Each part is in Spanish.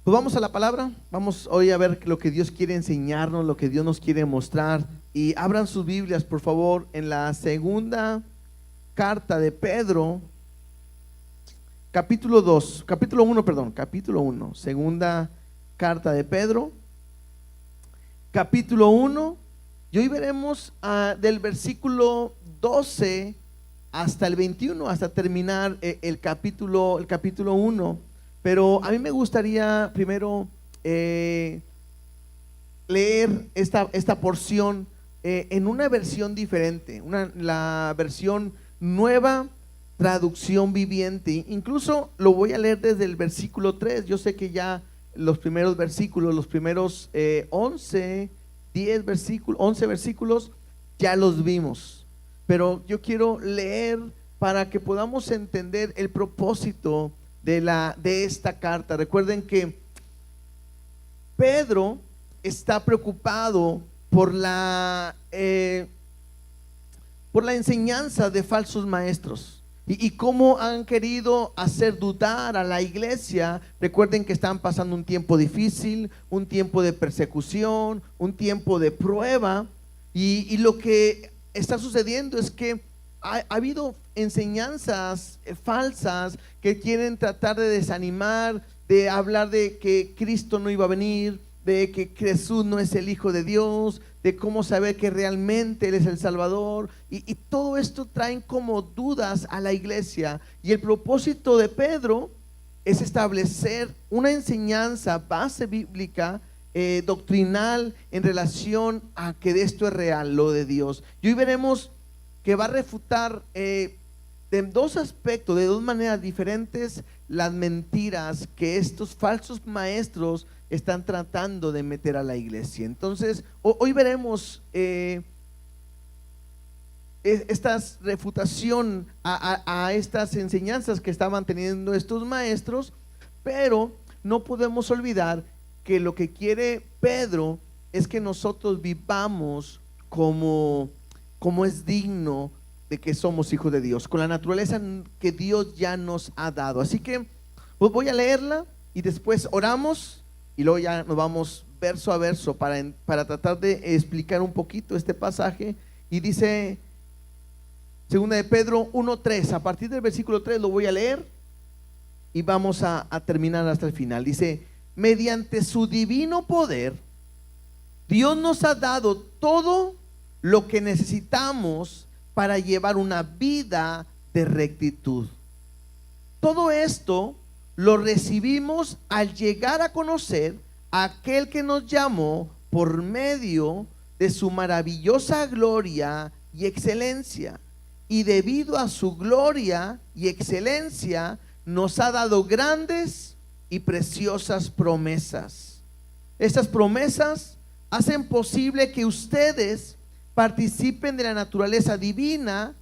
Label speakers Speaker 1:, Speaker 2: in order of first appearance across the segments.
Speaker 1: Pues vamos a la palabra, vamos hoy a ver lo que Dios quiere enseñarnos, lo que Dios nos quiere mostrar. Y abran sus Biblias, por favor, en la segunda carta de Pedro, capítulo 1, segunda carta de Pedro, capítulo 1, y hoy veremos del versículo 12 hasta el 21, hasta terminar el capítulo 1. Pero a mí me gustaría primero leer esta porción en una versión diferente, la versión nueva traducción viviente. Incluso lo voy a leer desde el versículo 3. Yo sé que ya los primeros versículos, los primeros 11 versículos ya los vimos, pero yo quiero leer para que podamos entender el propósito de esta carta. Recuerden que Pedro está preocupado por la enseñanza de falsos maestros y cómo han querido hacer dudar a la iglesia. Recuerden que están pasando un tiempo difícil, un tiempo de persecución, un tiempo de prueba, y lo que está sucediendo es que ha habido enseñanzas falsas que quieren tratar de desanimar, de hablar de que Cristo no iba a venir, de que Jesús no es el Hijo de Dios, de cómo saber que realmente Él es el Salvador, y todo esto traen como dudas a la iglesia. Y el propósito de Pedro es establecer una enseñanza base bíblica, doctrinal, en relación a que de esto es real, lo de Dios. Y hoy veremos que va a refutar de dos aspectos, de dos maneras diferentes, las mentiras que estos falsos maestros están tratando de meter a la iglesia. Entonces, hoy veremos esta refutación a estas enseñanzas que estaban teniendo estos maestros, pero no podemos olvidar que lo que quiere Pedro es que nosotros vivamos como es digno de que somos hijos de Dios, con la naturaleza que Dios ya nos ha dado. Así que pues voy a leerla y después oramos y luego ya nos vamos verso a verso para tratar de explicar un poquito este pasaje. Y dice segunda de Pedro 1:3, a partir del versículo 3 lo voy a leer y vamos a terminar hasta el final. Dice: mediante su divino poder, Dios nos ha dado todo lo que necesitamos para llevar una vida de rectitud. Todo esto lo recibimos al llegar a conocer a aquel que nos llamó por medio de su maravillosa gloria y excelencia. Y debido a su gloria y excelencia, nos ha dado grandes y preciosas promesas. Estas promesas hacen posible que ustedes participen de la naturaleza divina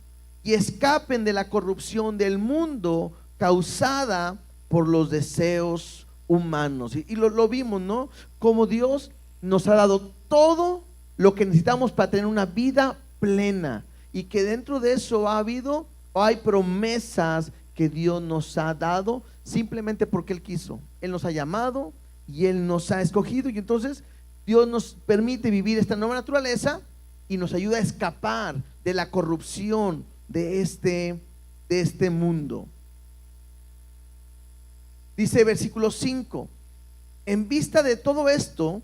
Speaker 1: y escapen de la corrupción del mundo causada por los deseos humanos. Y lo vimos, ¿no? Como Dios nos ha dado todo lo que necesitamos para tener una vida plena, y que dentro de eso hay promesas que Dios nos ha dado simplemente porque Él quiso. Él nos ha llamado y Él nos ha escogido, y entonces Dios nos permite vivir esta nueva naturaleza y nos ayuda a escapar de la corrupción de este mundo. Dice versículo 5: en vista de todo esto,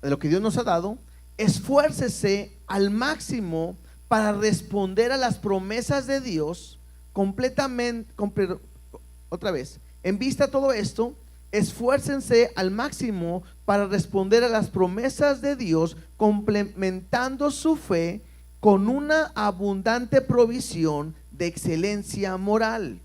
Speaker 1: de lo que Dios nos ha dado, esfuércese al máximo para responder a las promesas de Dios completamente. Otra vez, en vista de todo esto, esfuércense al máximo para responder a las promesas de Dios, complementando su fe con una abundante provisión de excelencia moral.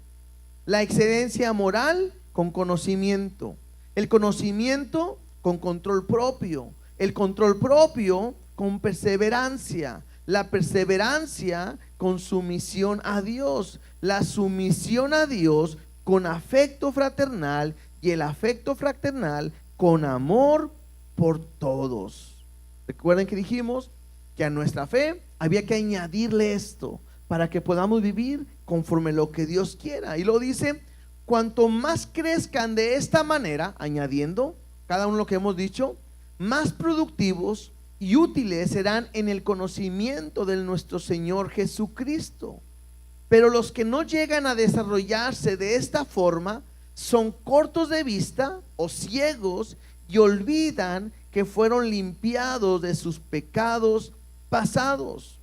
Speaker 1: La excelencia moral con conocimiento, el conocimiento con control propio, el control propio con perseverancia, la perseverancia con sumisión a Dios, la sumisión a Dios con afecto fraternal, y el afecto fraternal con amor por todos. Recuerden que dijimos que a nuestra fe había que añadirle esto para que podamos vivir conforme lo que Dios quiera. Y lo dice: cuanto más crezcan de esta manera, añadiendo cada uno lo que hemos dicho, más productivos y útiles serán en el conocimiento de nuestro Señor Jesucristo. Pero los que no llegan a desarrollarse de esta forma son cortos de vista o ciegos y olvidan que fueron limpiados de sus pecados pasados.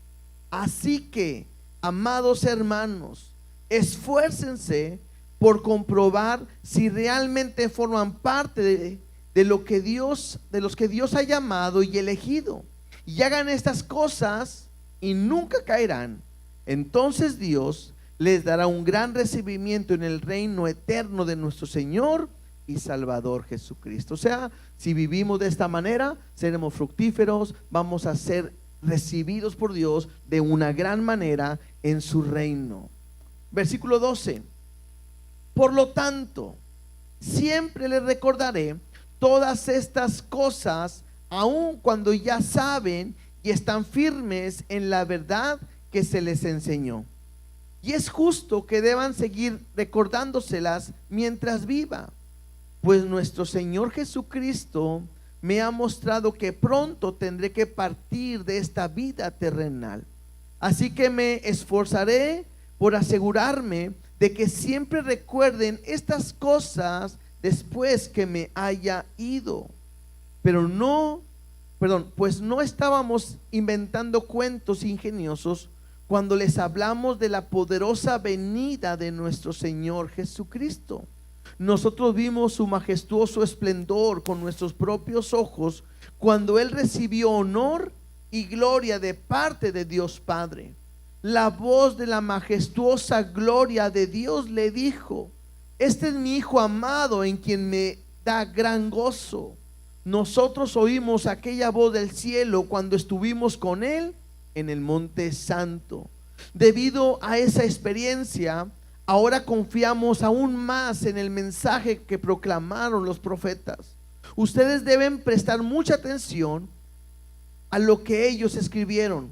Speaker 1: Así que, amados hermanos, esfuércense por comprobar si realmente forman parte de los que Dios ha llamado y elegido, y hagan estas cosas y nunca caerán. Entonces Dios les dará un gran recibimiento en el reino eterno de nuestro Señor y Salvador Jesucristo. O sea, si vivimos de esta manera, seremos fructíferos, vamos a ser recibidos por Dios de una gran manera en su reino. Versículo 12. Por lo tanto, siempre les recordaré todas estas cosas, aun cuando ya saben y están firmes en la verdad que se les enseñó. Y es justo que deban seguir recordándoselas mientras viva, pues nuestro Señor Jesucristo me ha mostrado que pronto tendré que partir de esta vida terrenal. Así que me esforzaré por asegurarme de que siempre recuerden estas cosas después que me haya ido. Pues no estábamos inventando cuentos ingeniosos cuando les hablamos de la poderosa venida de nuestro Señor Jesucristo. Nosotros vimos su majestuoso esplendor con nuestros propios ojos cuando Él recibió honor y gloria de parte de Dios Padre. La voz de la majestuosa gloria de Dios le dijo: este es mi Hijo amado en quien me da gran gozo. Nosotros oímos aquella voz del cielo cuando estuvimos con Él en el Monte Santo. Debido a esa experiencia, ahora confiamos aún más en el mensaje que proclamaron los profetas. Ustedes deben prestar mucha atención a lo que ellos escribieron,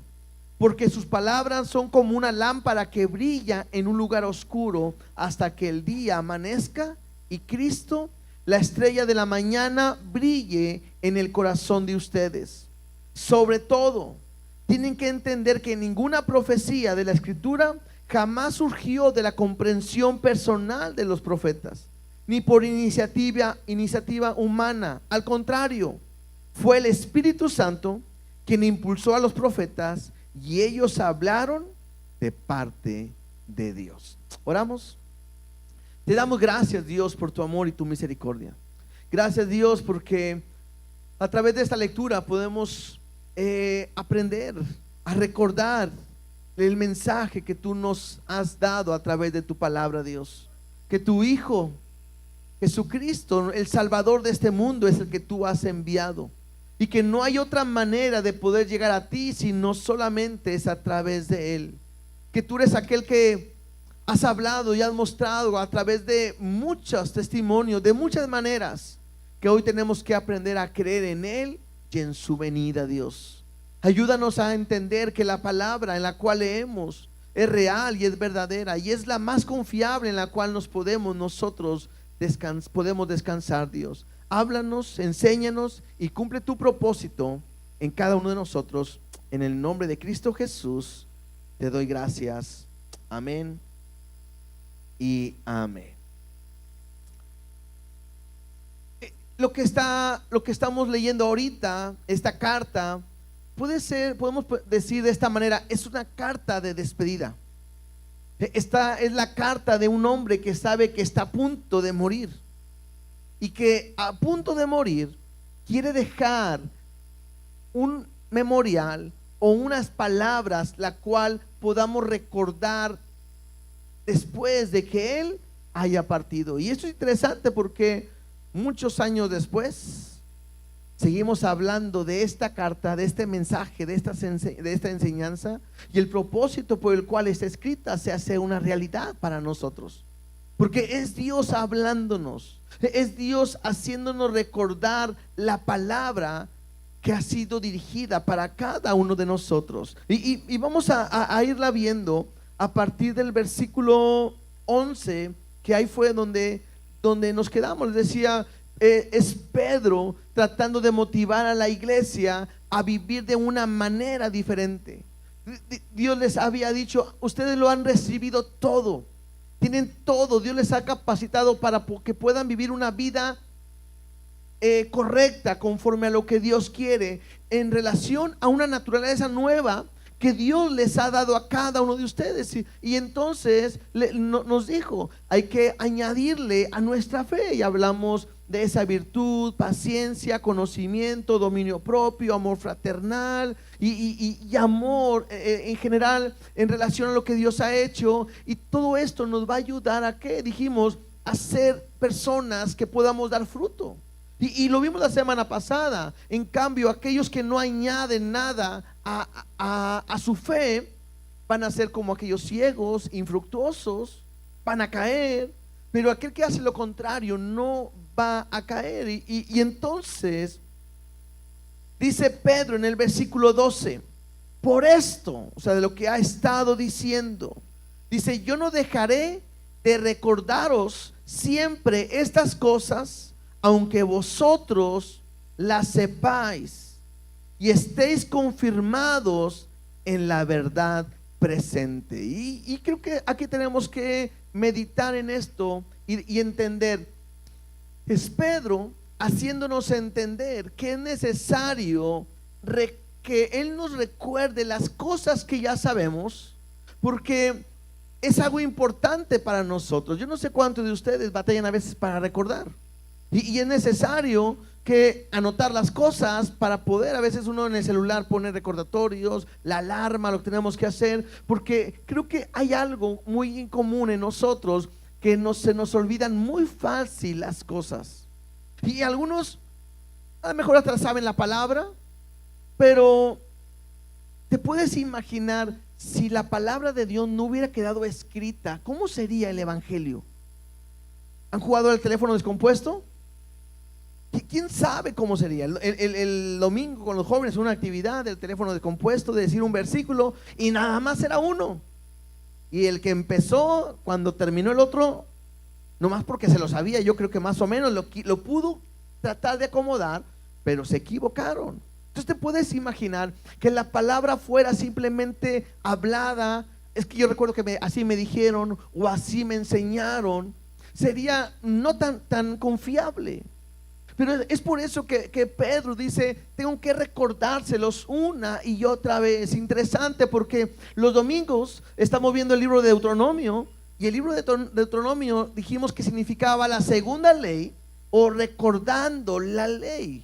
Speaker 1: porque sus palabras son como una lámpara que brilla en un lugar oscuro hasta que el día amanezca y Cristo, la estrella de la mañana, brille en el corazón de ustedes. Sobre todo, tienen que entender que ninguna profecía de la Escritura jamás surgió de la comprensión personal de los profetas, ni por iniciativa humana. Al contrario, fue el Espíritu Santo quien impulsó a los profetas y ellos hablaron de parte de Dios. Oramos. Te damos gracias, Dios, por tu amor y tu misericordia. Gracias, Dios, porque a través de esta lectura podemos aprender a recordar el mensaje que tú nos has dado a través de tu palabra, Dios. Que tu Hijo Jesucristo, el Salvador de este mundo, es el que tú has enviado, y que no hay otra manera de poder llegar a ti sino solamente es a través de Él. Que tú eres aquel que has hablado y has mostrado a través de muchos testimonios, de muchas maneras, que hoy tenemos que aprender a creer en Él y en su venida, Dios. Ayúdanos a entender que la palabra en la cual leemos es real y es verdadera, y es la más confiable en la cual nosotros podemos descansar, Dios. Háblanos, enséñanos y cumple tu propósito en cada uno de nosotros. En el nombre de Cristo Jesús te doy gracias. Amén y amén. Lo que estamos leyendo ahorita, esta carta, podemos decir de esta manera, es una carta de despedida. Esta es la carta de un hombre que sabe que está a punto de morir, y que a punto de morir quiere dejar un memorial o unas palabras la cual podamos recordar después de que él haya partido. Y esto es interesante porque muchos años después seguimos hablando de esta carta, de este mensaje, de esta enseñanza, y el propósito por el cual está escrita se hace una realidad para nosotros, porque es Dios hablándonos, es Dios haciéndonos recordar la palabra que ha sido dirigida para cada uno de nosotros. Y vamos a irla viendo a partir del versículo 11, que ahí fue donde nos quedamos. Les decía, es Pedro tratando de motivar a la iglesia a vivir de una manera diferente. Dios les había dicho, ustedes lo han recibido todo, tienen todo, Dios les ha capacitado para que puedan vivir una vida correcta, conforme a lo que Dios quiere, en relación a una naturaleza nueva que Dios les ha dado a cada uno de ustedes. Y entonces nos dijo, hay que añadirle a nuestra fe, y hablamos de esa virtud, paciencia, conocimiento, dominio propio, amor fraternal y amor en general en relación a lo que Dios ha hecho. Y todo esto nos va a ayudar a que, dijimos, a ser personas que podamos dar fruto. Y lo vimos la semana pasada. En cambio, aquellos que no añaden nada a su fe van a ser como aquellos ciegos, infructuosos, van a caer. Pero aquel que hace lo contrario no va a caer. Y entonces dice Pedro en el versículo 12, por esto, o sea, de lo que ha estado diciendo, dice, yo no dejaré de recordaros siempre estas cosas, aunque vosotros las sepáis y estéis confirmados en la verdad presente. Y creo que aquí tenemos que meditar en esto y entender. Es Pedro haciéndonos entender que es necesario que Él nos recuerde las cosas que ya sabemos, porque es algo importante para nosotros. Yo no sé cuántos de ustedes batallan a veces para recordar. Y es necesario que anotar las cosas para poder, a veces uno en el celular pone recordatorios, la alarma, lo que tenemos que hacer, porque creo que hay algo muy común en nosotros, que se nos olvidan muy fácil las cosas. Y algunos a lo mejor hasta saben la palabra, pero te puedes imaginar si la palabra de Dios no hubiera quedado escrita, ¿cómo sería el evangelio? ¿Han jugado al teléfono descompuesto? ¿Quién sabe cómo sería? El domingo con los jóvenes una actividad del teléfono descompuesto, de decir un versículo y nada más era uno. Y el que empezó, cuando terminó el otro, nomás porque se lo sabía, yo creo que más o menos lo pudo tratar de acomodar, pero se equivocaron. Entonces te puedes imaginar que la palabra fuera simplemente hablada. Es que yo recuerdo que así me dijeron o así me enseñaron, sería no tan confiable. Pero es por eso que Pedro dice, tengo que recordárselos una y otra vez. Interesante, porque los domingos estamos viendo el libro de Deuteronomio, y el libro de Deuteronomio dijimos que significaba la segunda ley o recordando la ley.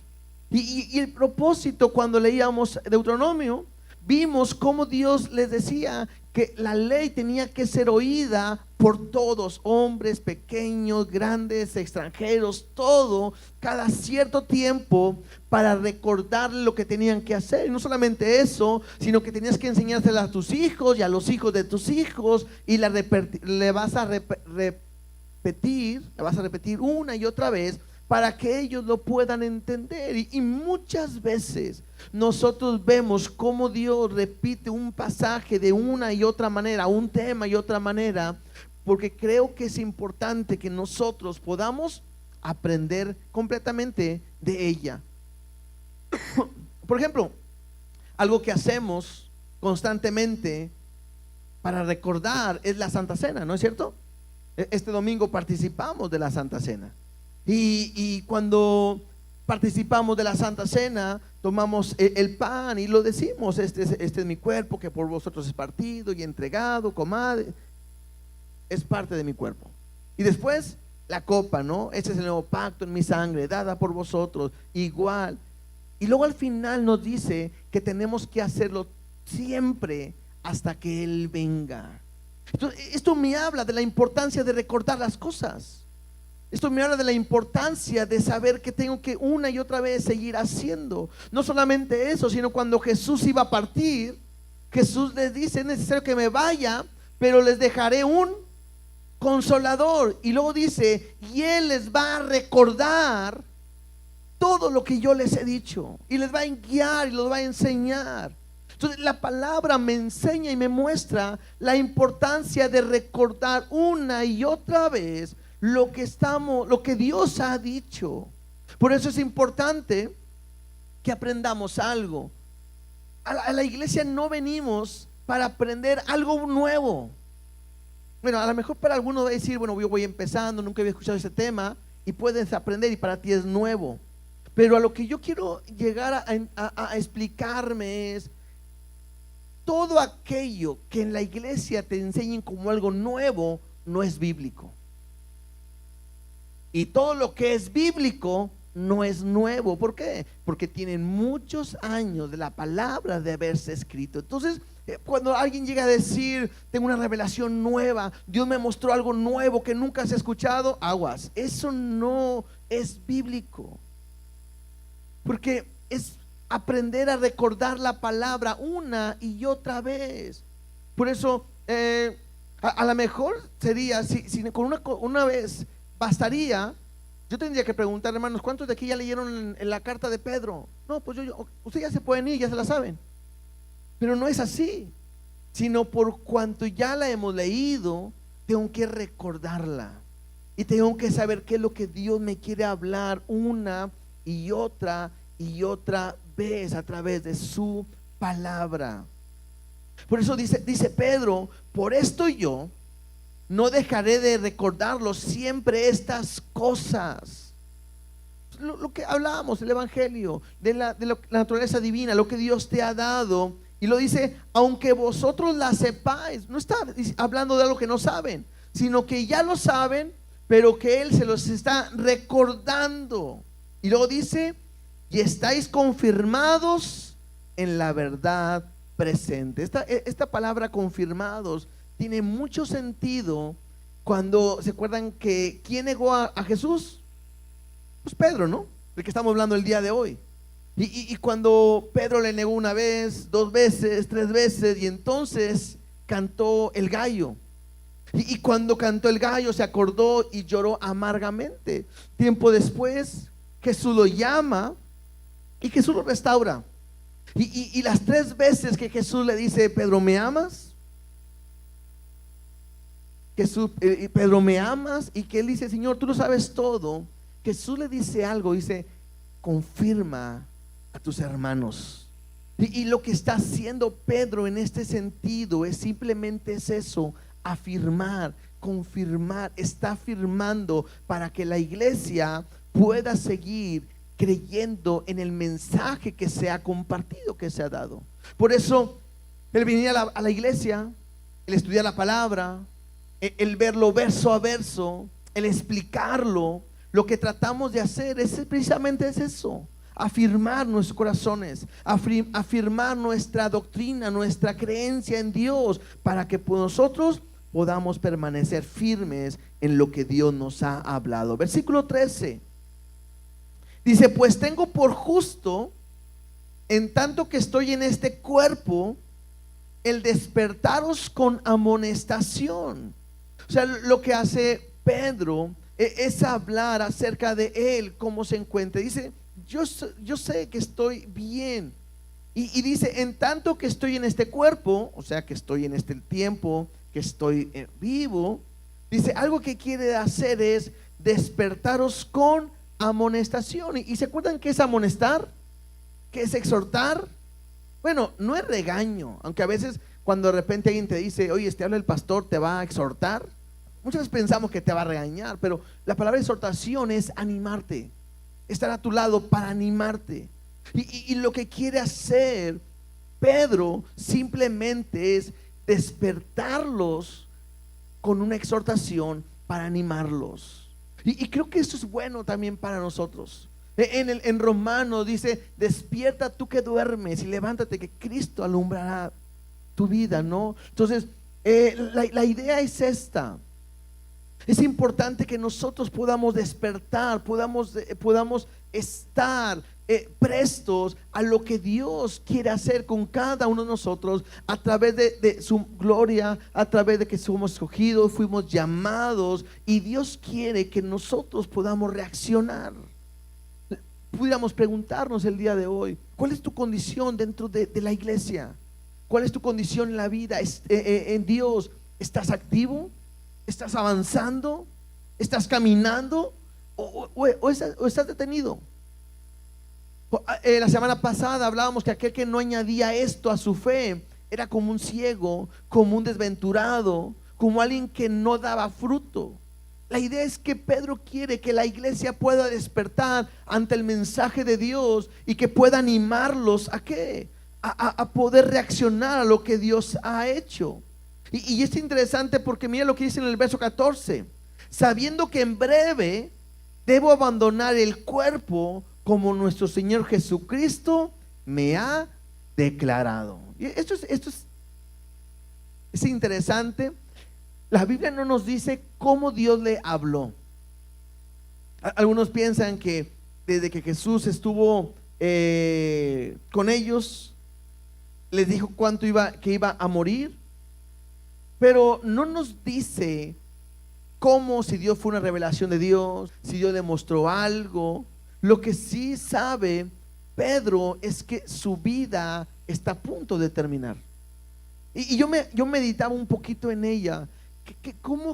Speaker 1: Y el propósito, cuando leíamos Deuteronomio, vimos cómo Dios les decía que la ley tenía que ser oída por todos, hombres, pequeños, grandes, extranjeros, todo, cada cierto tiempo, para recordar lo que tenían que hacer. Y no solamente eso, sino que tenías que enseñársela a tus hijos y a los hijos de tus hijos, y le vas a repetir una y otra vez, para que ellos lo puedan entender. Y muchas veces nosotros vemos cómo Dios repite un pasaje de una y otra manera, un tema y otra manera, porque creo que es importante que nosotros podamos aprender completamente de ella. Por ejemplo, algo que hacemos constantemente para recordar es la Santa Cena, ¿no es cierto? Este domingo participamos de la Santa Cena. Y cuando participamos de la Santa Cena, tomamos el pan y lo decimos, este es mi cuerpo que por vosotros es partido y entregado, comad, es parte de mi cuerpo. Y después la copa, ¿no? Este es el nuevo pacto en mi sangre, dada por vosotros, igual. Y luego al final nos dice que tenemos que hacerlo siempre hasta que Él venga. Entonces, esto me habla de la importancia de recordar las cosas. Esto me habla de la importancia de saber que tengo que una y otra vez seguir haciendo. No solamente eso, sino cuando Jesús iba a partir, Jesús les dice, es necesario que me vaya, pero les dejaré un consolador. Y luego dice, y Él les va a recordar todo lo que yo les he dicho, y les va a guiar y los va a enseñar. Entonces la palabra me enseña y me muestra la importancia de recordar una y otra vez lo que Dios ha dicho. Por eso es importante que aprendamos algo. A la iglesia no venimos para aprender algo nuevo. Bueno, a lo mejor para algunos va a decir, bueno, yo voy empezando, nunca había escuchado ese tema, y puedes aprender y para ti es nuevo. Pero a lo que yo quiero llegar a explicarme es todo aquello que en la iglesia te enseñen como algo nuevo, no es bíblico. Y todo lo que es bíblico no es nuevo. ¿Por qué? Porque tienen muchos años de la palabra de haberse escrito. Entonces, cuando alguien llega a decir, tengo una revelación nueva, Dios me mostró algo nuevo que nunca se ha escuchado, aguas, eso no es bíblico. Porque es aprender a recordar la palabra una y otra vez. Por eso, a lo mejor sería, si con una vez bastaría. Yo tendría que preguntar, hermanos, ¿cuántos de aquí ya leyeron en la carta de Pedro? No, pues ustedes ya se pueden ir, ya se la saben. Pero no es así, sino por cuanto ya la hemos leído, tengo que recordarla. Y tengo que saber qué es lo que Dios me quiere hablar una y otra vez a través de su palabra. Por eso dice Pedro, por esto yo no dejaré de recordarlos siempre estas cosas. Lo que hablábamos, el evangelio, de la naturaleza divina, lo que Dios te ha dado. Y lo dice, aunque vosotros la sepáis. No está hablando de algo que no saben, sino que ya lo saben, pero que Él se los está recordando. Y luego dice, y estáis confirmados en la verdad presente. Esta palabra confirmados tiene mucho sentido cuando se acuerdan que ¿quién negó a Jesús? Pues Pedro, ¿no? Del que estamos hablando el día de hoy. Y cuando Pedro le negó una vez, 2 veces, 3 veces, y entonces cantó el gallo. Y cuando cantó el gallo se acordó y lloró amargamente. Tiempo después Jesús lo llama y Jesús lo restaura. Y las 3 veces que Jesús le dice, Pedro, ¿me amas? Pedro, ¿me amas? Y que él dice, Señor, tú lo sabes todo. Jesús le dice algo, dice, confirma a tus hermanos. Y lo que está haciendo Pedro en este sentido es simplemente eso, afirmar, confirmar, está afirmando para que la iglesia pueda seguir creyendo en el mensaje que se ha compartido, que se ha dado. Por eso él venía a la iglesia, el estudiar la palabra, el verlo verso a verso, el explicarlo. Lo que tratamos de hacer precisamente es eso, afirmar nuestros corazones, afirmar nuestra doctrina, nuestra creencia en Dios, para que nosotros podamos permanecer firmes en lo que Dios nos ha hablado. Versículo 13 dice, pues tengo por justo, en tanto que estoy en este cuerpo, el despertaros con amonestación. O sea, lo que hace Pedro es hablar acerca de él, cómo se encuentra. Dice, yo sé que estoy bien. Y dice, en tanto que estoy en este cuerpo, o sea, que estoy en este tiempo, que estoy vivo. Dice, algo que quiere hacer es despertaros con amonestación. ¿Y se acuerdan qué es amonestar? ¿Qué es exhortar? Bueno, no es regaño, aunque a veces cuando de repente alguien te dice, oye, habla el pastor, te va a exhortar. Muchas veces pensamos que te va a regañar, pero la palabra exhortación es animarte, estar a tu lado para animarte. Y lo que quiere hacer Pedro simplemente es despertarlos con una exhortación para animarlos. Y creo que esto es bueno también para nosotros. En Romanos dice, despierta tú que duermes y levántate que Cristo alumbrará tu vida, ¿no? Entonces, la idea es esta. Es importante que nosotros podamos despertar, podamos estar prestos a lo que Dios quiere hacer con cada uno de nosotros a través de su gloria, a través de que somos escogidos, fuimos llamados, y Dios quiere que nosotros podamos reaccionar. Pudiéramos preguntarnos el día de hoy, ¿cuál es tu condición dentro de la iglesia? ¿Cuál es tu condición en la vida? En Dios, ¿estás activo? ¿Estás avanzando? ¿Estás caminando? ¿O estás detenido? La semana pasada hablábamos que aquel que no añadía esto a su fe era como un ciego, como un desventurado, como alguien que no daba fruto. La idea es que Pedro quiere que la iglesia pueda despertar ante el mensaje de Dios y que pueda animarlos a qué, a poder reaccionar a lo que Dios ha hecho. Y es interesante porque mira lo que dice en el verso 14: sabiendo que en breve debo abandonar el cuerpo, como nuestro Señor Jesucristo me ha declarado. Y esto es interesante. La Biblia no nos dice cómo Dios le habló. Algunos piensan que desde que Jesús estuvo con ellos, les dijo que iba a morir, pero no nos dice cómo, si Dios fue una revelación de Dios, si Dios le mostró algo. Lo que sí sabe Pedro es que su vida está a punto de terminar. Y yo meditaba un poquito en ella.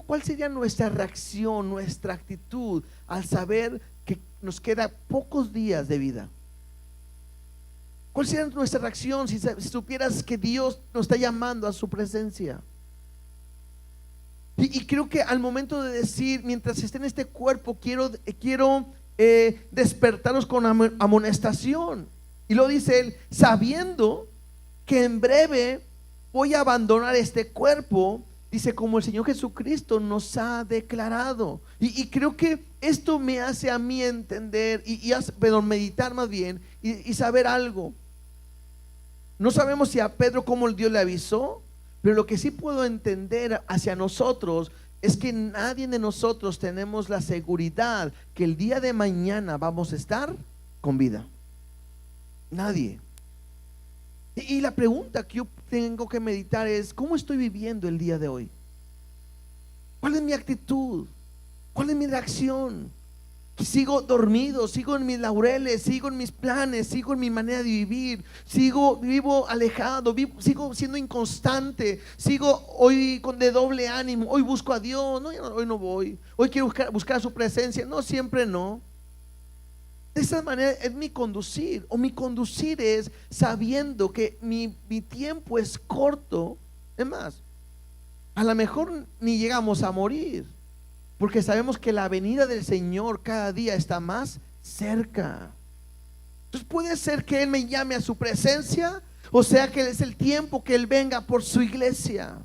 Speaker 1: ¿Cuál sería nuestra reacción, nuestra actitud al saber que nos queda pocos días de vida? ¿Cuál sería nuestra reacción si supieras que Dios nos está llamando a su presencia? Y creo que al momento de decir, mientras esté en este cuerpo, quiero despertarlos con amonestación. Y lo dice él, sabiendo que en breve voy a abandonar este cuerpo. Dice, como el Señor Jesucristo nos ha declarado. Y creo que esto me hace a mí entender pero meditar más bien y saber algo. No sabemos si a Pedro cómo Dios le avisó, pero lo que sí puedo entender hacia nosotros es que nadie de nosotros tenemos la seguridad que el día de mañana vamos a estar con vida. Nadie. Y la pregunta que yo tengo que meditar es: ¿cómo estoy viviendo el día de hoy? ¿Cuál es mi actitud? ¿Cuál es mi reacción? ¿Sigo dormido? ¿Sigo en mis laureles? ¿Sigo en mis planes? ¿Sigo en mi manera de vivir? ¿Vivo alejado? ¿Sigo siendo inconstante? ¿Sigo hoy de doble ánimo? ¿Hoy busco a Dios? No, hoy no voy. ¿Hoy quiero buscar su presencia? No, siempre no. De esa manera es mi conducir, o mi conducir es sabiendo que mi tiempo es corto. Es más, a lo mejor ni llegamos a morir, porque sabemos que la venida del Señor cada día está más cerca. Entonces puede ser que Él me llame a su presencia, o sea que es el tiempo que Él venga por su iglesia.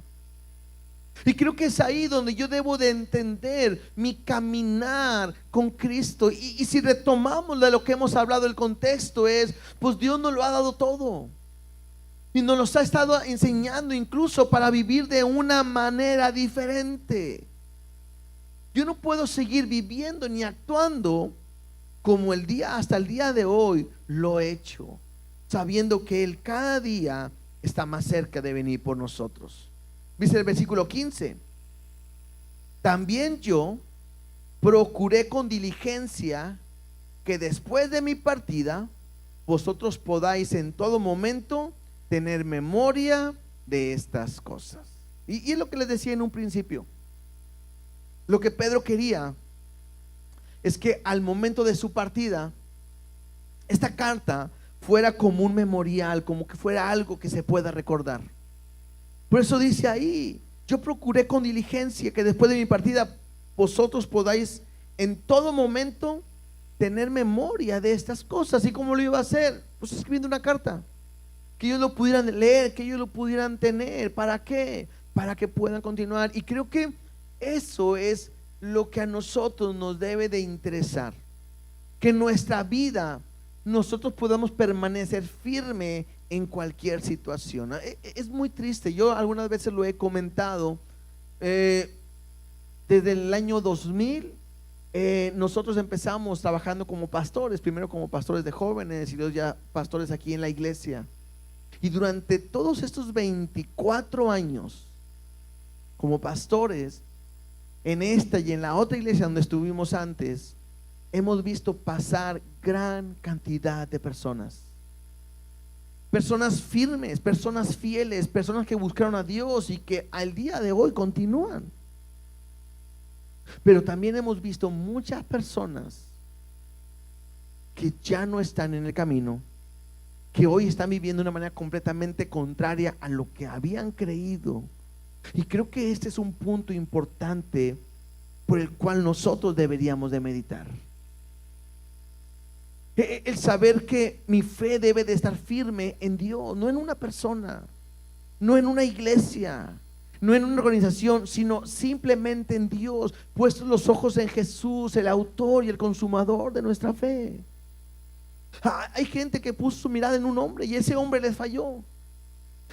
Speaker 1: Y creo que es ahí donde yo debo de entender mi caminar con Cristo. Y si retomamos de lo que hemos hablado, el contexto es, pues Dios nos lo ha dado todo. Y nos lo ha estado enseñando incluso para vivir de una manera diferente. Yo no puedo seguir viviendo ni actuando como hasta el día de hoy lo he hecho, sabiendo que Él cada día está más cerca de venir por nosotros. Dice el versículo 15: también yo procuré con diligencia que después de mi partida vosotros podáis en todo momento tener memoria de estas cosas. Y es lo que les decía en un principio. Lo que Pedro quería es que al momento de su partida, esta carta fuera como un memorial, como que fuera algo que se pueda recordar. Por eso dice ahí: yo procuré con diligencia que después de mi partida vosotros podáis en todo momento tener memoria de estas cosas. ¿Y cómo lo iba a hacer? Pues escribiendo una carta, que ellos lo pudieran leer, que ellos lo pudieran tener. ¿Para qué? Para que puedan continuar. Y creo que eso es lo que a nosotros nos debe de interesar, que en nuestra vida nosotros podamos permanecer firme en cualquier situación. Es muy triste. Yo algunas veces lo he comentado. Desde el año 2000 nosotros empezamos trabajando como pastores, primero como pastores de jóvenes y luego ya pastores aquí en la iglesia. Y durante todos estos 24 años como pastores, en esta y en la otra iglesia donde estuvimos antes, hemos visto pasar gran cantidad de personas. personas firmes, personas fieles, personas que buscaron a Dios y que al día de hoy continúan. Pero también hemos visto muchas personas que ya no están en el camino, que hoy están viviendo de una manera completamente contraria a lo que habían creído. Y creo que este es un punto importante por el cual nosotros deberíamos de meditar. El saber que mi fe debe de estar firme en Dios, no en una persona, no en una iglesia, no en una organización, sino simplemente en Dios, puestos los ojos en Jesús, el autor y el consumador de nuestra fe. Hay gente que puso su mirada en un hombre y ese hombre les falló.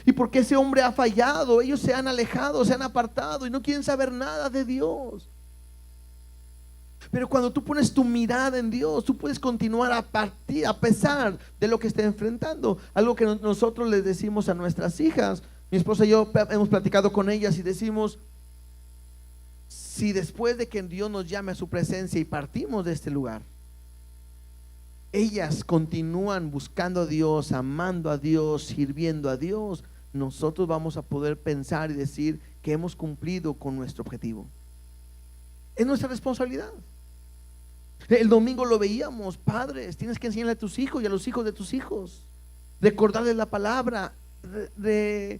Speaker 1: Y porque ese hombre ha fallado, ellos se han alejado, se han apartado y no quieren saber nada de Dios. Pero cuando tú pones tu mirada en Dios, tú puedes continuar a pesar de lo que esté enfrentando. Algo que nosotros les decimos a nuestras hijas, mi esposa y yo hemos platicado con ellas y decimos: si después de que Dios nos llame a su presencia y partimos de este lugar, ellas continúan buscando a Dios, amando a Dios, sirviendo a Dios, nosotros vamos a poder pensar y decir que hemos cumplido con nuestro objetivo. Es nuestra responsabilidad. El domingo lo veíamos: padres, tienes que enseñarle a tus hijos y a los hijos de tus hijos, recordarles la palabra, de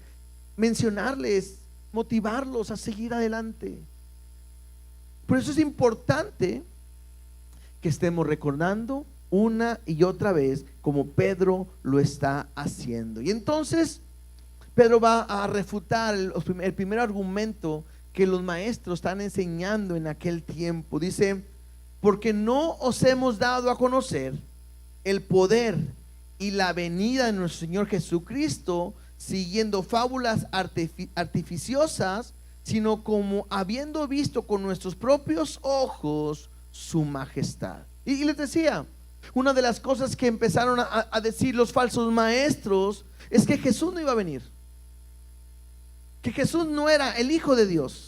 Speaker 1: mencionarles, motivarlos a seguir adelante. Por eso es importante que estemos recordando una y otra vez, como Pedro lo está haciendo. Y entonces Pedro va a refutar el primer argumento que los maestros están enseñando en aquel tiempo. Dice: porque no os hemos dado a conocer el poder y la venida de nuestro Señor Jesucristo siguiendo fábulas artificiosas, sino como habiendo visto con nuestros propios ojos su majestad. Y les decía, una de las cosas que empezaron a decir los falsos maestros es que Jesús no iba a venir, que Jesús no era el Hijo de Dios,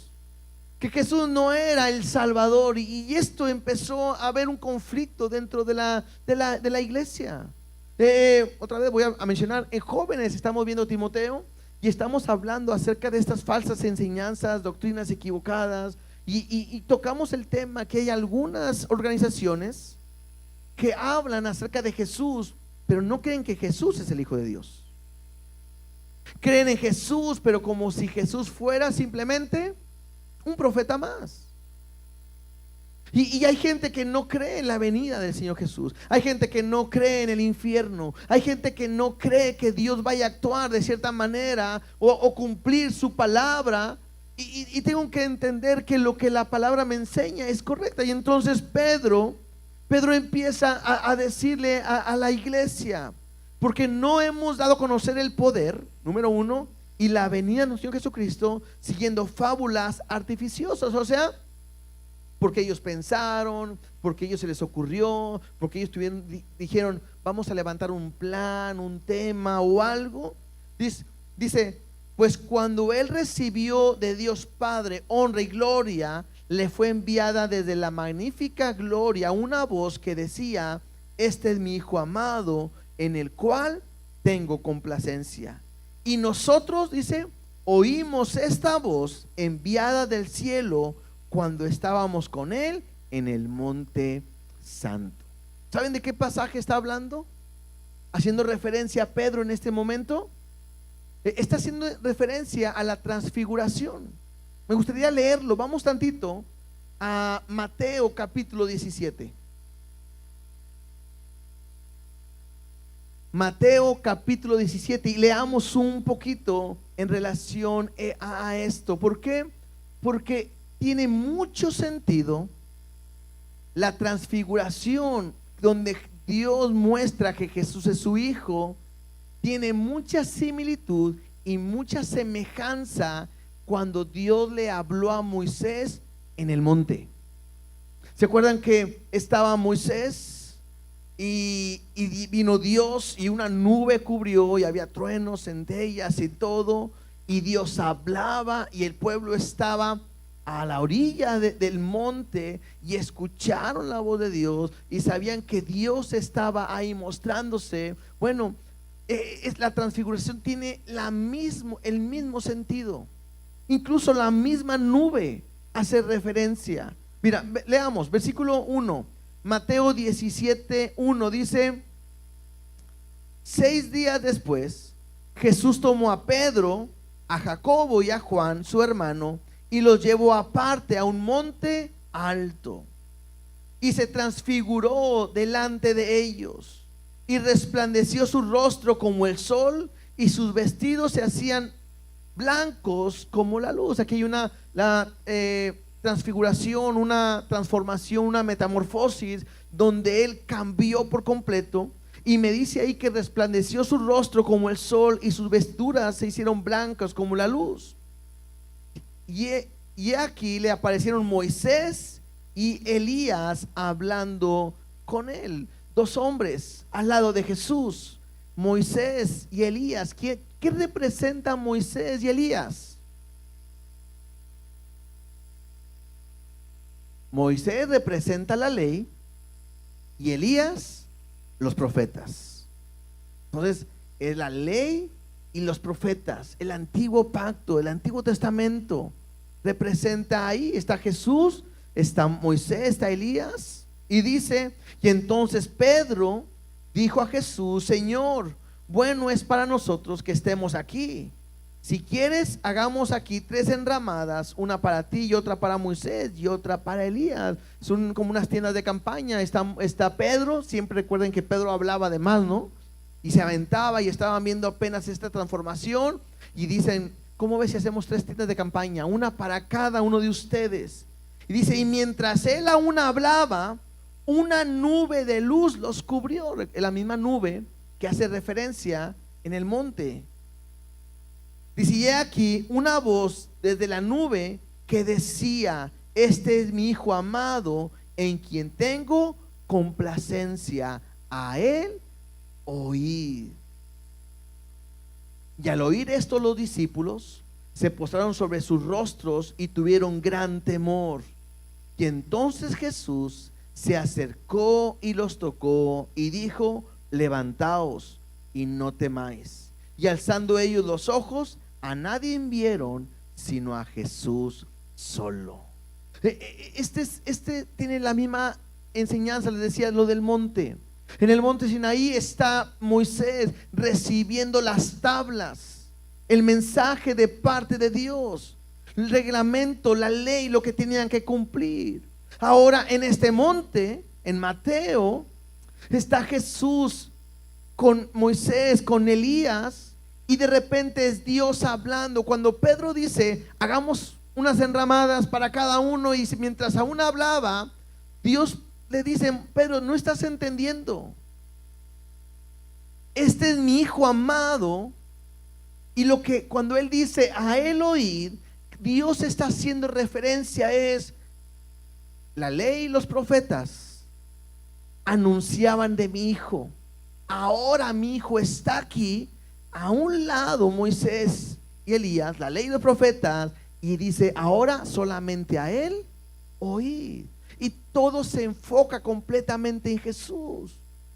Speaker 1: que Jesús no era el Salvador. Y esto empezó a haber un conflicto dentro de la iglesia. Otra vez voy a mencionar, en jóvenes estamos viendo Timoteo y estamos hablando acerca de estas falsas enseñanzas, doctrinas equivocadas, y tocamos el tema que hay algunas organizaciones que hablan acerca de Jesús, pero no creen que Jesús es el Hijo de Dios. Creen en Jesús, pero como si Jesús fuera simplemente un profeta más. Y hay gente que no cree en la venida del Señor Jesús. Hay gente que no cree en el infierno. Hay gente que no cree que Dios vaya a actuar de cierta manera o cumplir su palabra. Y tengo que entender que lo que la palabra me enseña es correcta. Y entonces Pedro empieza a decirle a la iglesia: porque no hemos dado a conocer el poder, número uno, y la venida de nuestro Señor Jesucristo siguiendo fábulas artificiosas. O sea, porque ellos pensaron, porque ellos se les ocurrió, porque ellos dijeron: vamos a levantar un plan, un tema o algo. Dice: pues cuando él recibió de Dios Padre honra y gloria, le fue enviada desde la magnífica gloria una voz que decía: este es mi Hijo amado, en el cual tengo complacencia. Y nosotros, dice, oímos esta voz enviada del cielo cuando estábamos con él en el monte santo. ¿Saben de qué pasaje está hablando? Haciendo referencia a Pedro en este momento. Está haciendo referencia a la transfiguración. Me gustaría leerlo. Vamos tantito a Mateo capítulo 17. Mateo capítulo 17, y leamos un poquito en relación a esto. ¿Por qué? Porque tiene mucho sentido la transfiguración, donde Dios muestra que Jesús es su Hijo. Tiene mucha similitud y mucha semejanza cuando Dios le habló a Moisés en el monte. ¿Se acuerdan que estaba Moisés y vino Dios y una nube cubrió y había truenos, centellas y todo, y Dios hablaba y el pueblo estaba a la orilla del monte y escucharon la voz de Dios y sabían que Dios estaba ahí mostrándose? Bueno, La transfiguración tiene el mismo sentido. Incluso la misma nube hace referencia. Mira, leamos, versículo 1, Mateo 17:1 dice: 6 días después, Jesús tomó a Pedro, a Jacobo y a Juan, su hermano, y los llevó aparte a un monte alto, y se transfiguró delante de ellos, y resplandeció su rostro como el sol, y sus vestidos se hacían blancos como la luz. Aquí hay una transfiguración, una transformación, una metamorfosis, donde él cambió por completo. Y me dice ahí que resplandeció su rostro como el sol, y sus vestiduras se hicieron blancas como la luz. Y aquí le aparecieron Moisés y Elías hablando con él. Dos hombres al lado de Jesús, Moisés y Elías. ¿Qué representan Moisés y Elías? Moisés representa la ley y Elías los profetas. Entonces es la ley y los profetas, el antiguo pacto, el Antiguo Testamento representa. Ahí está Jesús, está Moisés, está Elías. Y dice: y entonces Pedro dijo a Jesús: Señor, bueno es para nosotros que estemos aquí. Si quieres, hagamos aquí 3 enramadas, una para ti y otra para Moisés y otra para Elías. Son como unas tiendas de campaña. Está Pedro, siempre recuerden que Pedro hablaba de más, ¿no? Y se aventaba, y estaban viendo apenas esta transformación, y dicen: ¿cómo ves si hacemos 3 tiendas de campaña? Una para cada uno de ustedes. Y dice: y mientras él aún hablaba, una nube de luz los cubrió. La misma nube que hace referencia en el monte. Dice: y aquí una voz desde la nube que decía: este es mi hijo amado, en quien tengo complacencia, a él oíd. Y al oír esto, los discípulos se postraron sobre sus rostros y tuvieron gran temor. Y entonces Jesús se acercó y los tocó y dijo: levantaos y no temáis. Y alzando ellos los ojos, a nadie vieron sino a Jesús solo. Este tiene la misma enseñanza. Les decía lo del monte. En el monte Sinaí está Moisés recibiendo las tablas, el mensaje de parte de Dios, el reglamento, la ley, lo que tenían que cumplir. Ahora en este monte, en Mateo, está Jesús con Moisés, con Elías. Y de repente es Dios hablando. Cuando Pedro dice: hagamos unas enramadas para cada uno, y mientras aún hablaba, Dios le dice: Pedro, no estás entendiendo. Este es mi hijo amado. Y cuando él dice a él oír, Dios está haciendo referencia es: la ley y los profetas anunciaban de mi hijo. Ahora mi hijo está aquí. A un lado Moisés y Elías, la ley y los profetas, y dice: ahora solamente a él oíd. Y todo se enfoca completamente en Jesús.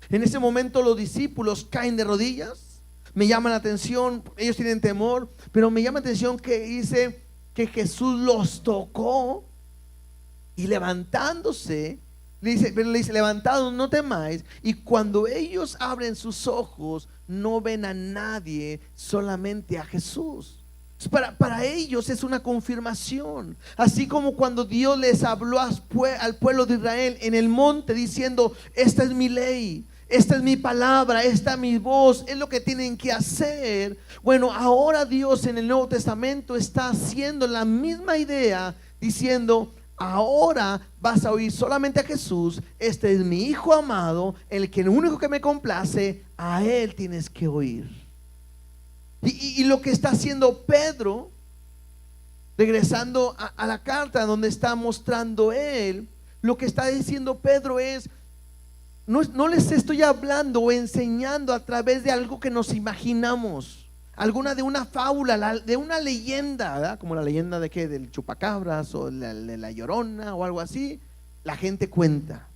Speaker 1: En ese momento los discípulos caen de rodillas. Me llama la atención, ellos tienen temor, pero me llama la atención que dice que Jesús los tocó, y levantándose le dice: levantados, no temáis. Y cuando ellos abren sus ojos, no ven a nadie, solamente a Jesús. Para ellos es una confirmación. Así como cuando Dios les habló al pueblo de Israel en el monte diciendo: esta es mi ley, esta es mi palabra, esta es mi voz, es lo que tienen que hacer. Bueno, ahora Dios en el Nuevo Testamento está haciendo la misma idea, diciendo: ahora vas a oír solamente a Jesús. Este es mi hijo amado, el único que me complace, a él tienes que oír. Y lo que está haciendo Pedro, regresando a la carta donde está mostrando él, lo que está diciendo Pedro es: no les estoy hablando o enseñando a través de algo que nos imaginamos, de una fábula, de una leyenda, ¿verdad? Como la leyenda de que del chupacabras o de la llorona o algo así, la gente cuenta.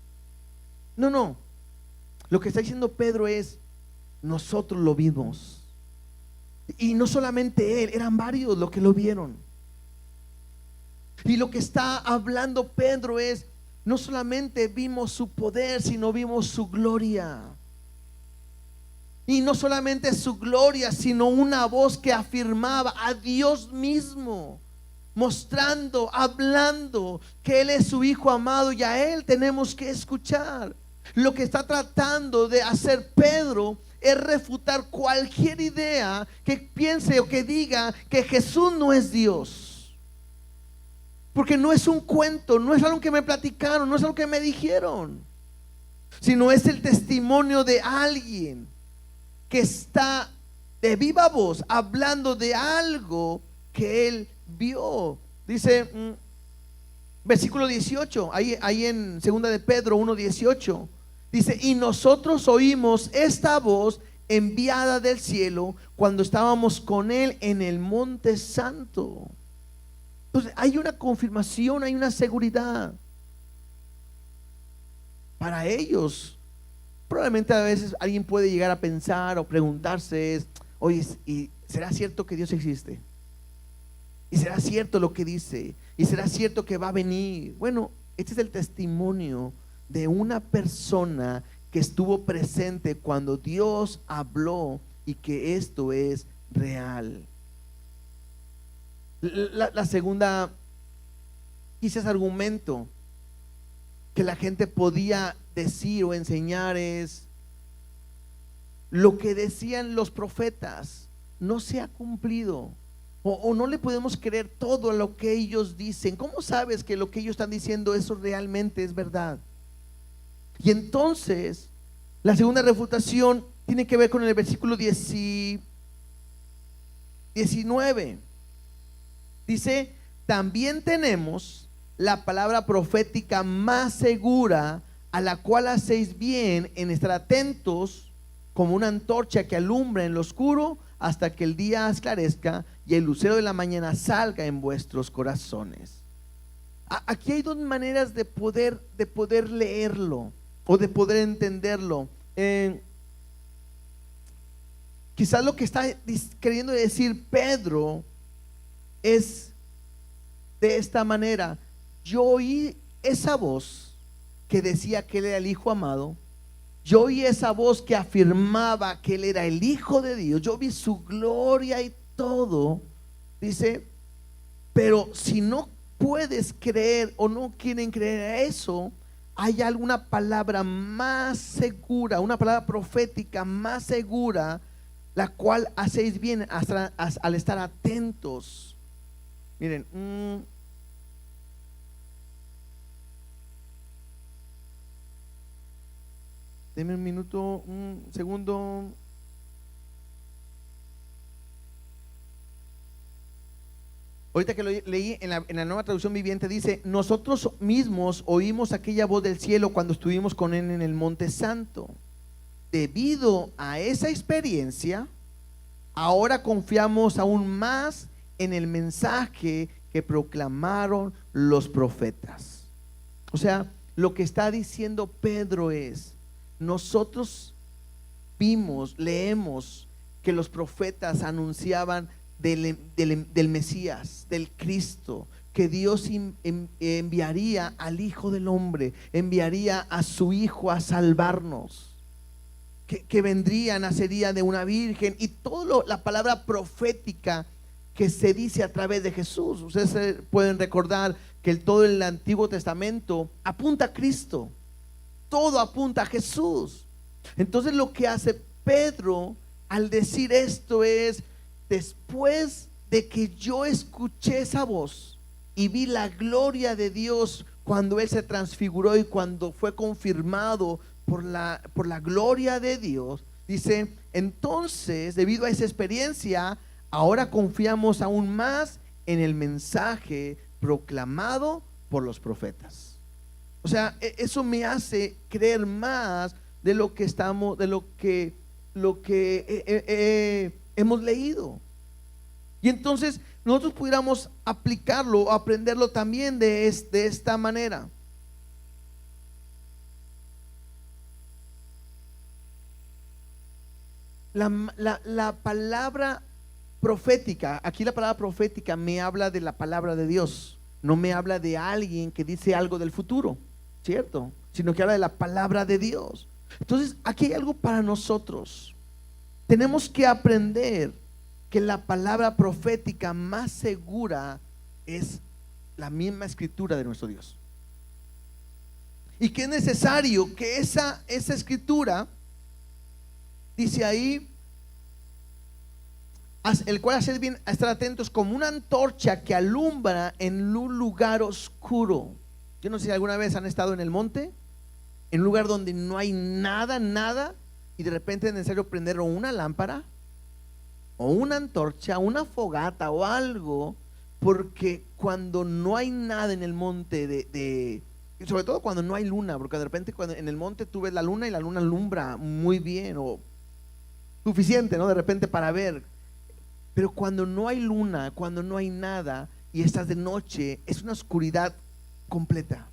Speaker 1: No, lo que está diciendo Pedro es: nosotros lo vimos. Y no solamente él, eran varios los que lo vieron. Y lo que está hablando Pedro es, no solamente vimos su poder, sino vimos su gloria. Y no solamente su gloria, sino una voz que afirmaba a Dios mismo, mostrando, hablando que Él es su Hijo amado y a Él tenemos que escuchar. Lo que está tratando de hacer Pedro es refutar cualquier idea que piense o que diga que Jesús no es Dios. Porque no es un cuento, no es algo que me platicaron, no es algo que me dijeron, sino es el testimonio de alguien que está de viva voz hablando de algo que él vio. Dice versículo 18, ahí en 2 de Pedro 1:18, dice: y nosotros oímos esta voz enviada del cielo cuando estábamos con él en el monte santo. Entonces hay una confirmación, hay una seguridad. Para ellos, probablemente a veces alguien puede llegar a pensar o preguntarse, oye, ¿y será cierto que Dios existe? ¿Y será cierto lo que dice? ¿Y será cierto que va a venir? Bueno, este es el testimonio de una persona que estuvo presente cuando Dios habló y que esto es real. La segunda, quizás argumento que la gente podía decir o enseñar es: lo que decían los profetas no se ha cumplido, o no le podemos creer todo a lo que ellos dicen. ¿Cómo sabes que lo que ellos están diciendo eso realmente es verdad? Y entonces la segunda refutación tiene que ver con el versículo 19. Dice: también tenemos la palabra profética más segura, a la cual hacéis bien en estar atentos, como una antorcha que alumbra en lo oscuro, hasta que el día esclarezca y el lucero de la mañana salga en vuestros corazones. Aquí hay dos maneras de poder leerlo o de poder entenderlo. Quizás lo que está queriendo decir Pedro es de esta manera: yo oí esa voz que decía que él era el Hijo amado, yo oí esa voz que afirmaba que él era el Hijo de Dios, yo vi su gloria y todo. Dice, pero si no puedes creer o no quieren creer eso, hay alguna palabra más segura, una palabra profética más segura, la cual hacéis bien al estar atentos. Miren, denme un minuto, un segundo. Ahorita que lo leí en la Nueva Traducción Viviente, dice: nosotros mismos oímos aquella voz del cielo cuando estuvimos con él en el Monte Santo. Debido a esa experiencia, ahora confiamos aún más en el mensaje que proclamaron los profetas. O sea, lo que está diciendo Pedro es: nosotros vimos, leemos que los profetas anunciaban del Mesías, del Cristo, que Dios enviaría al Hijo del Hombre, enviaría a su Hijo a salvarnos, que vendría, nacería de una virgen, y toda la palabra profética que se dice a través de Jesús. Ustedes pueden recordar que todo el Antiguo Testamento apunta a Cristo, todo apunta a Jesús. Entonces lo que hace Pedro al decir esto es: después de que yo escuché esa voz y vi la gloria de Dios cuando Él se transfiguró y cuando fue confirmado por la gloria de Dios, dice, entonces, debido a esa experiencia, ahora confiamos aún más en el mensaje proclamado por los profetas. O sea, eso me hace creer más de lo que hemos leído. Y entonces nosotros pudiéramos aplicarlo o aprenderlo también de esta manera. la palabra profética, aquí la palabra profética me habla de la palabra de Dios, no me habla de alguien que dice algo del futuro, ¿cierto? Sino que habla de la palabra de Dios. Entonces, aquí hay algo para nosotros. Tenemos que aprender que la palabra profética más segura es la misma escritura de nuestro Dios. Y que es necesario que esa escritura, dice ahí, el cual hacer bien a estar atentos como una antorcha que alumbra en un lugar oscuro. Yo no sé si alguna vez han estado en el monte, en un lugar donde no hay nada, y de repente es necesario prender o una lámpara, o una antorcha, una fogata o algo, porque cuando no hay nada en el monte sobre todo cuando no hay luna, porque de repente cuando en el monte tú ves la luna y la luna alumbra muy bien o suficiente, ¿no? De repente para ver. Pero cuando no hay luna, cuando no hay nada y estás de noche, es una oscuridad completa.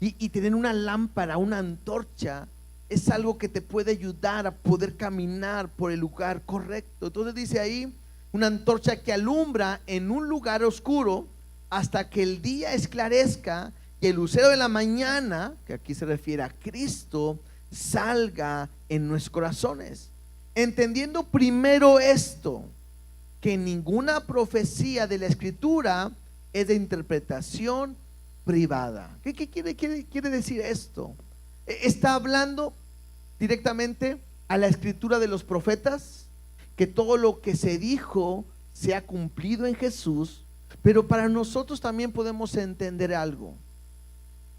Speaker 1: Y tener una lámpara, una antorcha, es algo que te puede ayudar a poder caminar por el lugar correcto. Entonces dice ahí, una antorcha que alumbra en un lugar oscuro hasta que el día esclarezca y el lucero de la mañana, que aquí se refiere a Cristo, salga en nuestros corazones. Entendiendo primero esto, que ninguna profecía de la Escritura es de interpretación privada. ¿Qué quiere decir esto? Está hablando directamente a la Escritura de los profetas, que todo lo que se dijo se ha cumplido en Jesús, pero para nosotros también podemos entender algo.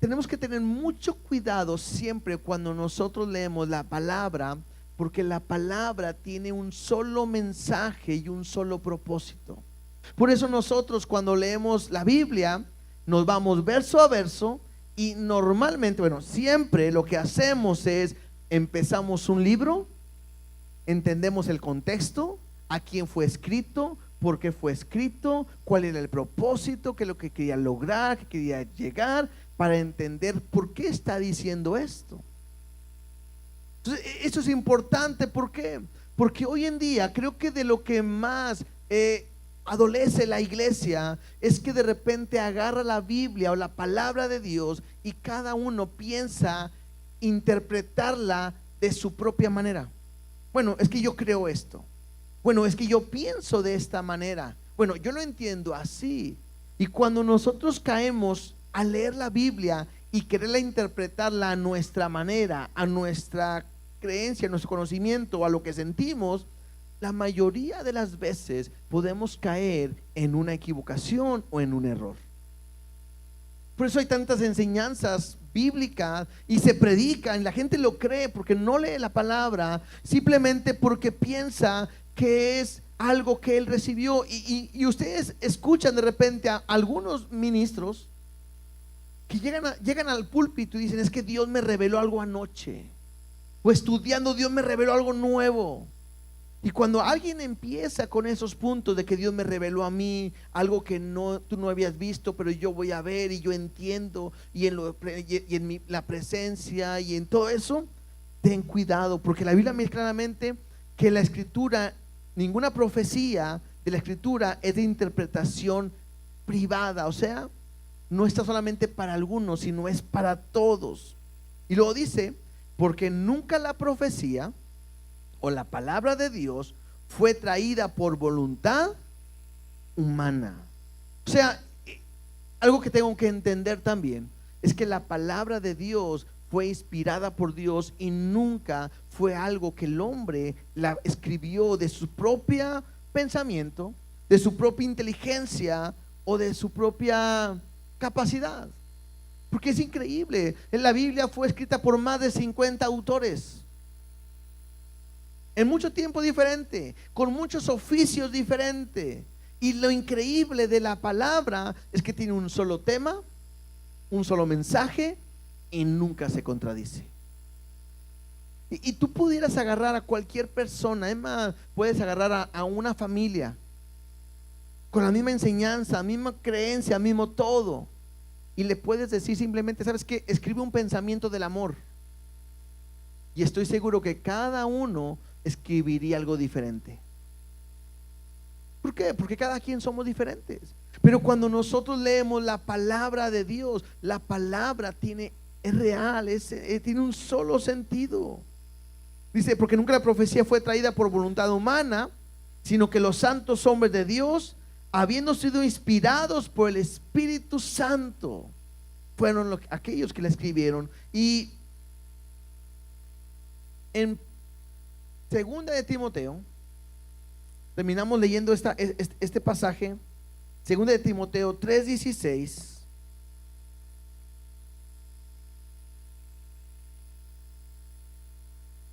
Speaker 1: Tenemos que tener mucho cuidado siempre cuando nosotros leemos la palabra, porque la palabra tiene un solo mensaje y un solo propósito. Por eso nosotros cuando leemos la Biblia nos vamos verso a verso y normalmente, siempre lo que hacemos es empezamos un libro, entendemos el contexto, a quién fue escrito, por qué fue escrito, cuál era el propósito, qué es lo que quería lograr, qué quería llegar, para entender por qué está diciendo esto. Entonces, eso es importante. ¿Por qué? Porque hoy en día creo que de lo que más adolece la iglesia es que de repente agarra la Biblia o la palabra de Dios y cada uno piensa interpretarla de su propia manera. Bueno, es que yo creo esto. Bueno, es que yo pienso de esta manera. Bueno, yo lo entiendo así. Y cuando nosotros caemos a leer la Biblia y quererla interpretarla a nuestra manera, a nuestra creencia, a nuestro conocimiento, a lo que sentimos, la mayoría de las veces podemos caer en una equivocación o en un error. Por eso hay tantas enseñanzas bíblicas y se predican, la gente lo cree porque no lee la palabra, simplemente porque piensa que es algo que él recibió. Y ustedes escuchan de repente a algunos ministros que llegan al púlpito y dicen: es que Dios me reveló algo anoche, o estudiando Dios me reveló algo nuevo. Y cuando alguien empieza con esos puntos de que Dios me reveló a mí algo que tú no habías visto, pero yo voy a ver y yo entiendo, y en la presencia y en todo eso, ten cuidado, porque la Biblia me dice claramente que la Escritura, ninguna profecía de la Escritura es de interpretación privada, o sea, no está solamente para algunos, sino es para todos. Y luego dice: porque nunca la profecía o la palabra de Dios fue traída por voluntad humana. O sea, algo que tengo que entender también es que la palabra de Dios fue inspirada por Dios y nunca fue algo que el hombre la escribió de su propio pensamiento, de su propia inteligencia o de su propia capacidad. Porque es increíble, en la Biblia fue escrita por más de 50 autores, en mucho tiempo diferente, con muchos oficios diferentes. Y lo increíble de la palabra es que tiene un solo tema, un solo mensaje y nunca se contradice. Y tú pudieras agarrar a cualquier persona, es más, puedes agarrar a una familia con la misma enseñanza, misma creencia, mismo todo, y le puedes decir simplemente: ¿sabes qué? Escribe un pensamiento del amor. Y estoy seguro que cada uno escribiría algo diferente. ¿Por qué? Porque cada quien somos diferentes. Pero cuando nosotros leemos la palabra de Dios, la palabra es real, tiene un solo sentido. Dice, porque nunca la profecía fue traída por voluntad humana, sino que los santos hombres de Dios, habiendo sido inspirados por el Espíritu Santo, fueron aquellos que la escribieron. Y en segunda de Timoteo, terminamos leyendo este pasaje, segunda de Timoteo 3:16.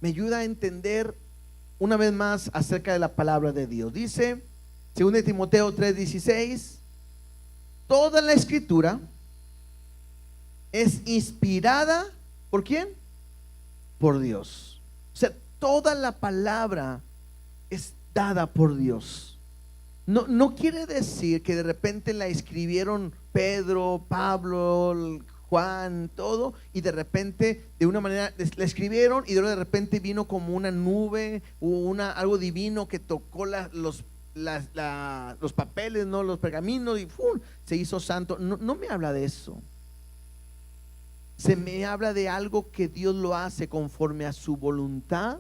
Speaker 1: Me ayuda a entender una vez más acerca de la palabra de Dios. Dice, segunda de Timoteo 3:16, toda la escritura es inspirada, ¿por quién? Por Dios. O sea, toda la palabra es dada por Dios. No quiere decir que de repente la escribieron Pedro, Pablo, Juan, todo, y de repente de una manera la escribieron y de repente vino como una nube o algo divino que tocó los papeles, ¿no? Los pergaminos y ¡fum!, se hizo santo. No me habla de eso. Se me habla de algo que Dios lo hace conforme a su voluntad,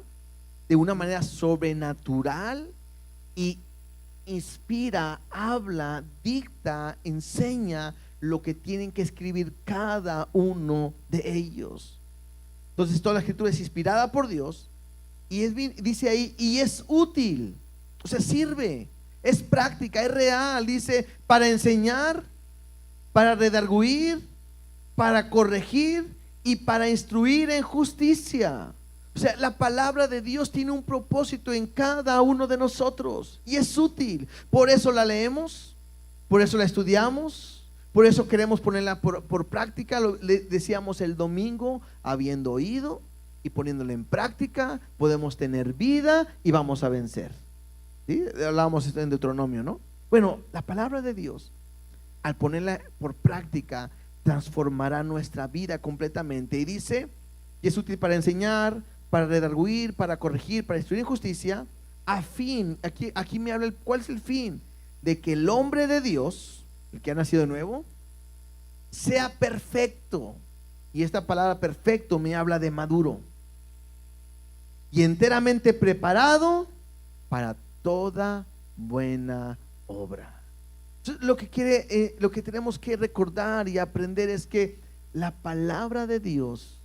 Speaker 1: de una manera sobrenatural, y inspira, habla, dicta, enseña lo que tienen que escribir cada uno de ellos. Entonces toda la escritura es inspirada por Dios y dice ahí, y es útil, o sea, sirve, es práctica, es real. Dice, para enseñar, para redarguir, para corregir y para instruir en justicia. O sea, la palabra de Dios tiene un propósito en cada uno de nosotros y es útil. Por eso la leemos, por eso la estudiamos, por eso queremos ponerla por práctica. Le decíamos el domingo, habiendo oído y poniéndola en práctica, podemos tener vida y vamos a vencer. ¿Sí? Hablábamos esto en Deuteronomio, ¿no? Bueno, la palabra de Dios, al ponerla por práctica, transformará nuestra vida completamente. Y dice, y es útil para enseñar, para redarguir, para corregir, para instruir en justicia, a fin, aquí me habla, ¿cuál es el fin? De que el hombre de Dios, el que ha nacido de nuevo, sea perfecto. Y esta palabra perfecto me habla de maduro y enteramente preparado para toda buena obra. Entonces, lo que tenemos que recordar y aprender es que la palabra de Dios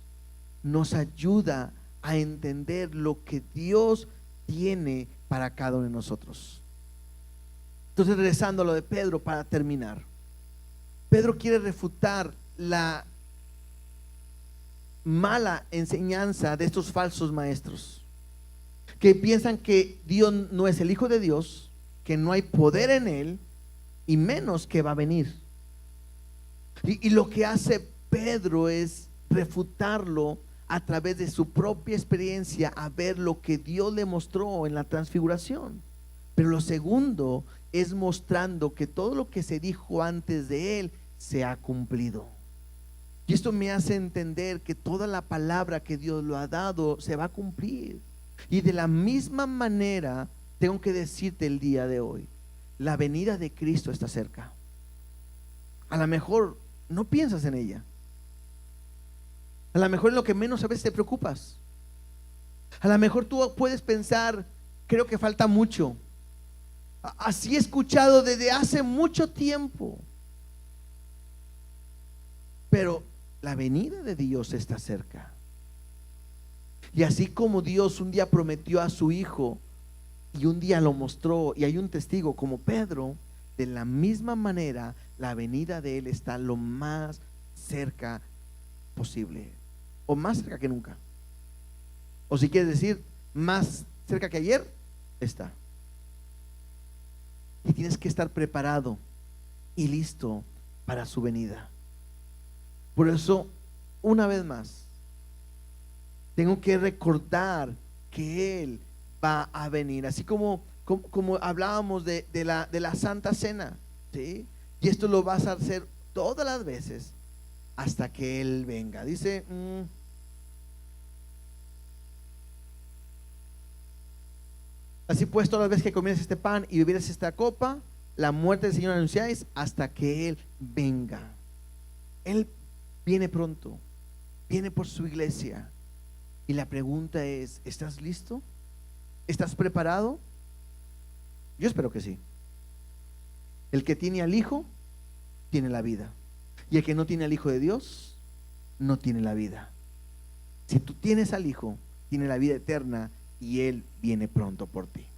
Speaker 1: nos ayuda a entender lo que Dios tiene para cada uno de nosotros. Entonces, regresando a lo de Pedro para terminar, Pedro quiere refutar la mala enseñanza de estos falsos maestros que piensan que Dios no es el Hijo de Dios, que no hay poder en él y menos que va a venir. Y lo que hace Pedro es refutarlo a través de su propia experiencia, a ver lo que Dios le mostró en la transfiguración. Pero lo segundo es mostrando que todo lo que se dijo antes de él se ha cumplido. Y esto me hace entender que toda la palabra que Dios lo ha dado se va a cumplir. Y de la misma manera tengo que decirte el día de hoy, la venida de Cristo está cerca. A lo mejor no piensas en ella. A lo mejor es lo que menos a veces te preocupas. A lo mejor tú puedes pensar, creo que falta mucho. Así he escuchado desde hace mucho tiempo. Pero la venida de Dios está cerca. Y así como Dios un día prometió a su Hijo y un día lo mostró, y hay un testigo como Pedro, de la misma manera la venida de Él está lo más cerca posible, o más cerca que nunca, o si quieres decir más cerca que ayer, está. Y tienes que estar preparado y listo para su venida. Por eso, una vez más, tengo que recordar que Él va a venir, así como hablábamos de la Santa Cena, ¿sí? Y esto lo vas a hacer todas las veces hasta que Él venga. Dice, Así pues, todas las veces que comieres este pan y bebieres esta copa, la muerte del Señor anunciáis hasta que Él venga. Él viene pronto, viene por su iglesia. Y la pregunta es, ¿estás listo? ¿Estás preparado? Yo espero que sí. El que tiene al Hijo, tiene la vida. Y el que no tiene al Hijo de Dios, no tiene la vida. Si tú tienes al Hijo, tiene la vida eterna y Él viene pronto por ti.